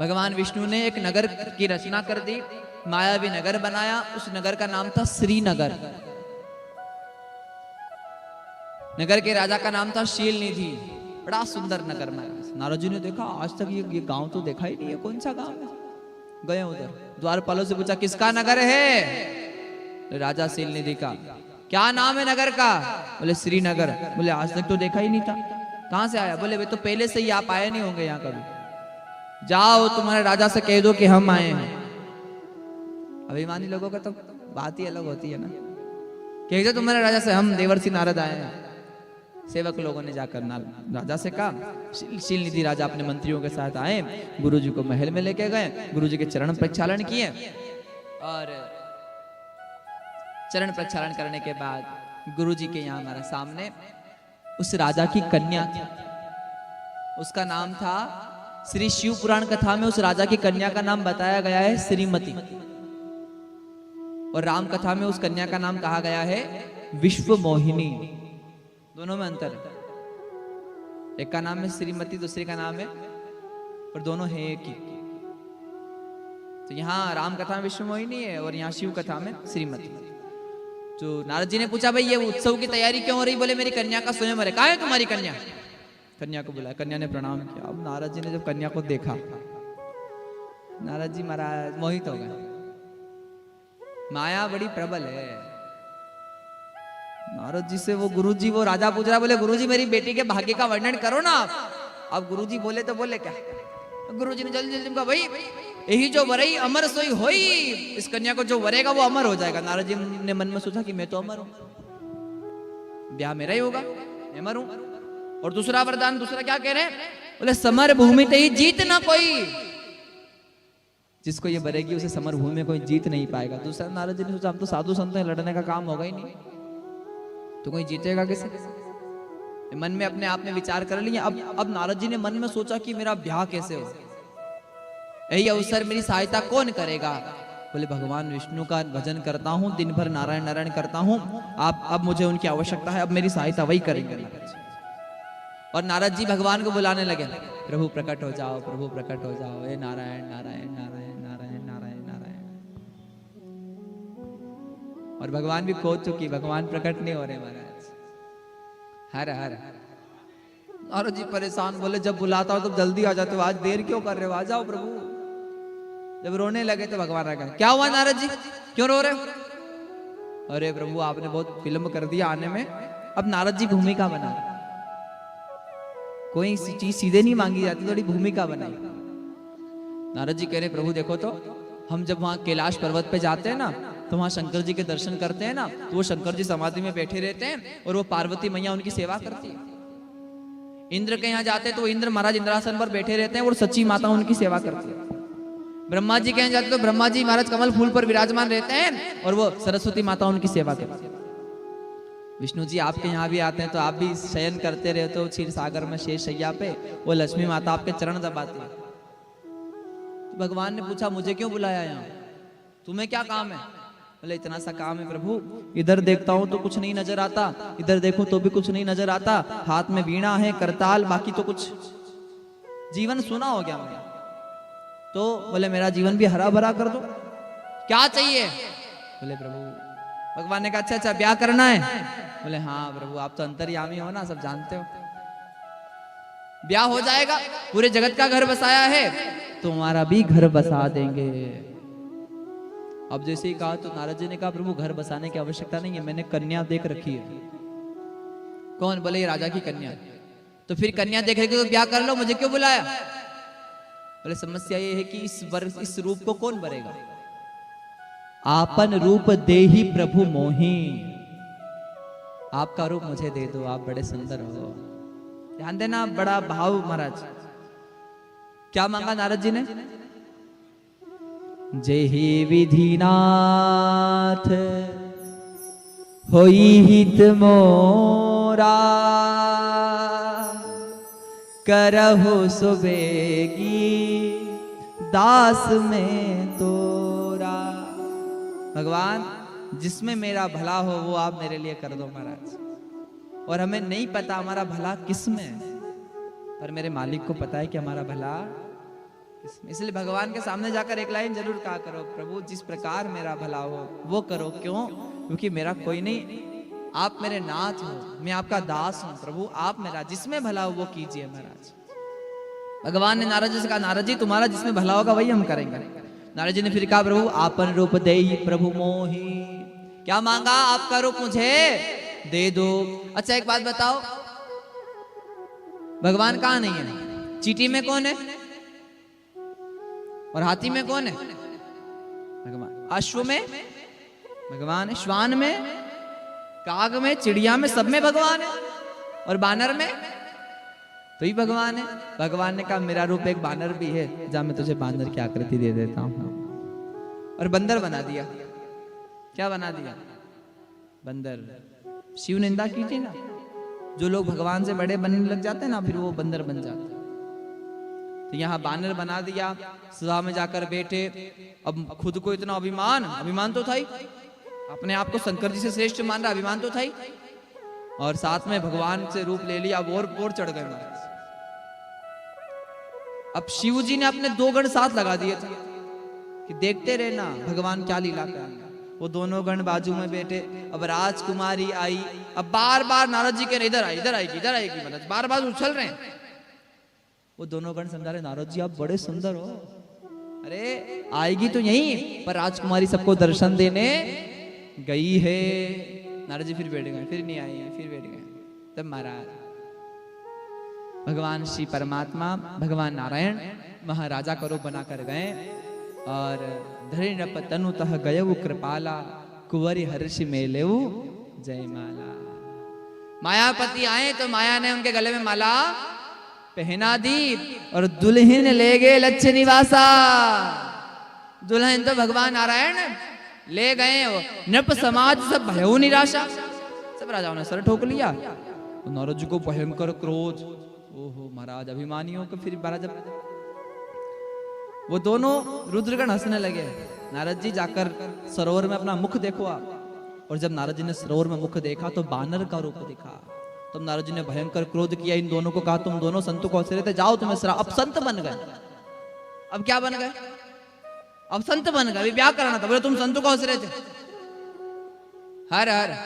भगवान विष्णु ने एक नगर की रचना कर दी, मायावी नगर बनाया। उस नगर का नाम था श्रीनगर। नगर के राजा का नाम था शीलनिधि। बड़ा सुंदर नगर महाराज। नारद जी ने देखा, आज तक ये गांव तो देखा ही नहीं है, कौन सा गांव है। गए उधर, द्वारपालों से पूछा किसका नगर है। राजा शीलनिधि का। क्या नाम है नगर का। बोले श्रीनगर। बोले आज तक तो देखा ही नहीं था, कहां से आया। बोले वे तो पहले से ही आप आए नहीं होंगे यहाँ कभी। जाओ तुम्हारे राजा से कह दो कि हम आए हैं। अभिमानी लोगों का तो बात ही अलग होती है ना। कह दो तुम्हारे राजा से हम देवर्षि नारद आए हैं। सेवक लोगों ने जाकर राजा से कहा। शीलनिधि राजा अपने मंत्रियों के साथ आए, गुरुजी को महल में लेके गए, गुरुजी के चरण प्रक्षालन किए और चरण प्रक्षालन करने के बाद गुरुजी के यहाँ हमारे सामने उस राजा की कन्या थी। उसका नाम था, श्री शिव पुराण कथा में उस राजा की कन्या का नाम बताया गया है श्रीमती, और राम कथा में उस कन्या का नाम कहा गया है विश्व मोहिनी। दोनों में अंतर है, एक का नाम है श्रीमती, दूसरे का नाम है, पर दोनों है एक ही। तो यहाँ राम कथा में विश्व मोहिनी है और यहाँ शिव कथा में श्रीमती। तो नारद जी ने पूछा, भाई ये उत्सव की तैयारी क्यों हो रही। बोले मेरी कन्या का स्वयंवर है। कहाँ है तुम्हारी कन्या। कन्या को बुलाया, कन्या ने प्रणाम किया। अब नारद जी ने जब कन्या को देखा, नारद जी महाराज मोहित हो गए। माया बड़ी प्रबल है। नारद जी से वो गुरुजी, वो राजा पूछ रहा, बोले गुरुजी मेरी बेटी के भाग्य का वर्णन करो ना आप। अब गुरुजी बोले तो बोले क्या। गुरुजी ने जल्दी जल्दी कहा, भाई यही जो वरई अमर सोई होई। इस कन्या को जो वरेगा वो अमर हो जाएगा। नारद जी ने मन में सोचा कि मैं तो अमर हूं, ब्याह मेरा ही होगा, मैं अमर हूं। और दूसरा वरदान, दूसरा क्या कह रहे हैं। बोले समर भूमि ते ही जीत ना कोई। जिसको ये वरेगी उसे समर भूमि में कोई जीत नहीं पाएगा। दूसरा नारद जी ने सोचा, हम तो साधु संत हैं, लड़ने का काम होगा ही नहीं, तो कोई जीतेगा कैसे। मन में अपने आप में विचार कर लिया। अब नारद जी ने मन में सोचा कि मेरा ब्याह कैसे हो, यही अवसर मेरी सहायता कौन करेगा। बोले भगवान विष्णु का भजन करता हूं, दिन भर नारायण नारायण करता हूं, आप अब मुझे उनकी आवश्यकता है, अब मेरी सहायता वही करेंगे। और नारद जी भगवान को बुलाने लगे, प्रभु प्रकट हो जाओ, प्रभु प्रकट हो जाओ, हे नारायण नारायण नारायण नारायण नारायण नारायण। और भगवान भी खोज चुकी, भगवान प्रकट नहीं हो रहे महाराज। हर हर नारद जी परेशान, बोले जब बुलाता हो तो जल्दी आ जाते हो, आज देर क्यों कर रहे हो, आ जाओ प्रभु। जब रोने लगे तो भगवान आ गए। क्या हुआ नारद जी, क्यों रो रहे हो। अरे प्रभु आपने बहुत विलंब कर दिया आने में। अब नारद जी भूमिका बना, कोई चीज सीधे नहीं मांगी जाती, थोड़ी भूमिका बनाई। नारद जी कह रहे प्रभु देखो तो, हम जब वहां कैलाश पर्वत पे जाते हैं ना, तो वहां शंकर जी के दर्शन करते हैं ना, तो वो शंकर जी समाधि में बैठे रहते हैं और वो पार्वती मैया उनकी सेवा करती है। इंद्र के यहाँ जाते हैं तो इंद्र महाराज इंद्रासन पर बैठे रहते हैं और सच्ची माता उनकी सेवा करती है। ब्रह्मा जी के यहाँ जाते तो ब्रह्मा जी महाराज कमल फूल पर विराजमान रहते हैं और वो सरस्वती माता उनकी सेवा करती है। विष्णु जी आपके यहाँ भी आते हैं तो आप भी शयन करते रहते हो क्षीर सागर में शेष शैया पे, वो लक्ष्मी माता आपके चरण दबाती है। भगवान ने पूछा मुझे क्यों बुलाया यहाँ, तुम्हें क्या काम है। बोले इतना सा काम है प्रभु, इधर देखता हूं तो कुछ नहीं नजर आता, इधर देखूं तो भी कुछ नहीं नजर आता, हाथ में वीणा है करताल, बाकी तो कुछ, जीवन सुना हो गया मेरा। तो बोले मेरा जीवन भी हरा भरा कर दो, क्या चाहिए। बोले प्रभु, भगवान ने कहा अच्छा अच्छा ब्याह करना है। बोले हाँ प्रभु आप तो अंतर्यामी हो ना, सब जानते हो, ब्याह हो जाएगा, पूरे जगत का घर बसाया है, तुम्हारा भी घर बसा देंगे। अब जैसे ही कहा तो नारद जी ने कहा प्रभु घर बसाने की आवश्यकता नहीं है, मैंने कन्या देख रखी है। कौन। बोले ये राजा की कन्या। तो फिर कन्या देख रखी तो ब्याह कर लो, मुझे क्यों बुलाया। बोले समस्या ये है कि इस रूप को कौन भरेगा। आपन रूप देहि प्रभु मोहि, आपका रूप मुझे दे दो, आप बड़े सुंदर हो। ध्यान देना, बड़ा भाव महाराज। क्या मांगा नारद जी ने। जेहि विधिनाथ होई हित मोरा, करहु सुबेगी दास में तोरा। भगवान जिसमें मेरा भला हो वो आप मेरे लिए कर दो महाराज। और हमें नहीं पता हमारा भला किस में है, पर मेरे मालिक को पता है कि हमारा भला इसलिए भगवान के सामने जाकर एक लाइन जरूर कहा करो, प्रभु जिस प्रकार मेरा भला हो वो करो। क्यों? क्योंकि मेरा कोई नहीं, आप मेरे नाथ हो, मैं आपका दास हूं। प्रभु आप मेरा जिसमें भला हो वो कीजिए महाराज। भगवान ने नारद जी से कहा, नारद जी तुम्हारा जिसमें भला होगा वही हम करेंगे। नारद जी ने फिर कहा, प्रभु आपन रूप देई प्रभु मोही। क्या मांगा? आपका रूप मुझे दे दो। अच्छा एक बात बताओ, भगवान कहाँ नहीं है? चींटी में कौन है और हाथी में कौन है? भगवान। अश्व में भगवान है, श्वान में, काग में, चिड़िया में, सब में भगवान है। और बानर में तो ही भगवान है। भगवान ने कहा मेरा रूप एक बानर भी है, जा मैं तुझे बानर की आकृति दे देता हूं। और बंदर बना दिया। क्या बना दिया? बंदर। शिव निंदा कीजिए ना, जो लोग भगवान से बड़े बनने लग जाते हैं ना फिर वो बंदर बन जाते हैं। तो यहाँ बानर बना दिया, सभा में जाकर बैठे। अब खुद को इतना अभिमान तो था ही, अपने आप को शंकर जी से श्रेष्ठ मान रहा, अभिमान तो था ही। और साथ में भगवान से रूप ले लिया, और चढ़ गए महाराज। अब शिव जी ने अपने 2 गण साथ लगा दिए थे कि देखते रहना भगवान क्या लीला करेंगे। वो दोनों गण बाजू में बैठे। अब राजकुमारी आई, अब बार बार नारद जी के इधर आएगी मतलब बार बार उछल रहे हैं। वो दोनों गण समझा रहे, नारद जी आप बड़े सुंदर हो, अरे आएगी तो यहीं, पर राजकुमारी सबको दर्शन देने गई है। नारद जी फिर बैठ गए, फिर नहीं आई है, फिर बैठ गए। तब महाराज भगवान श्री परमात्मा, भगवान नारायण महाराजा का रूप बनाकर गए और धरि नृप तनुतः गयउ कृपाला, कुंवरी हर्षि मेलेउ जयमाला। मायापति आए तो माया ने उनके गले में माला पहना दी और दुल्हन ले गए लक्ष्य निवासा। दुल्हन तो भगवान नारायण ले गए। नृप समाज सब भयउ निराशा, सब राजाओं ने सर ठोक लिया। नारद जी को भयंकर क्रोध, ओहो महाराज अभिमानियों को। फिर महाराज वो दोनों रुद्रगण हंसने लगे। नारद जी जाकर सरोवर में अपना मुख देखो आप। और जब नारद जी ने सरोवर में मुख देखा तो बानर का रूप दिखा। तब नारद जी ने भयंकर क्रोध किया, इन दोनों को कहा तुम दोनों संतों को हंस रहे थे, जाओ तुम्हें श्राप। अब संत बन गए। अब क्या बन गए? अब संत बन गए। अभी ब्याह कराना था, बोले तुम संतों को हंस रहे थे। हर हर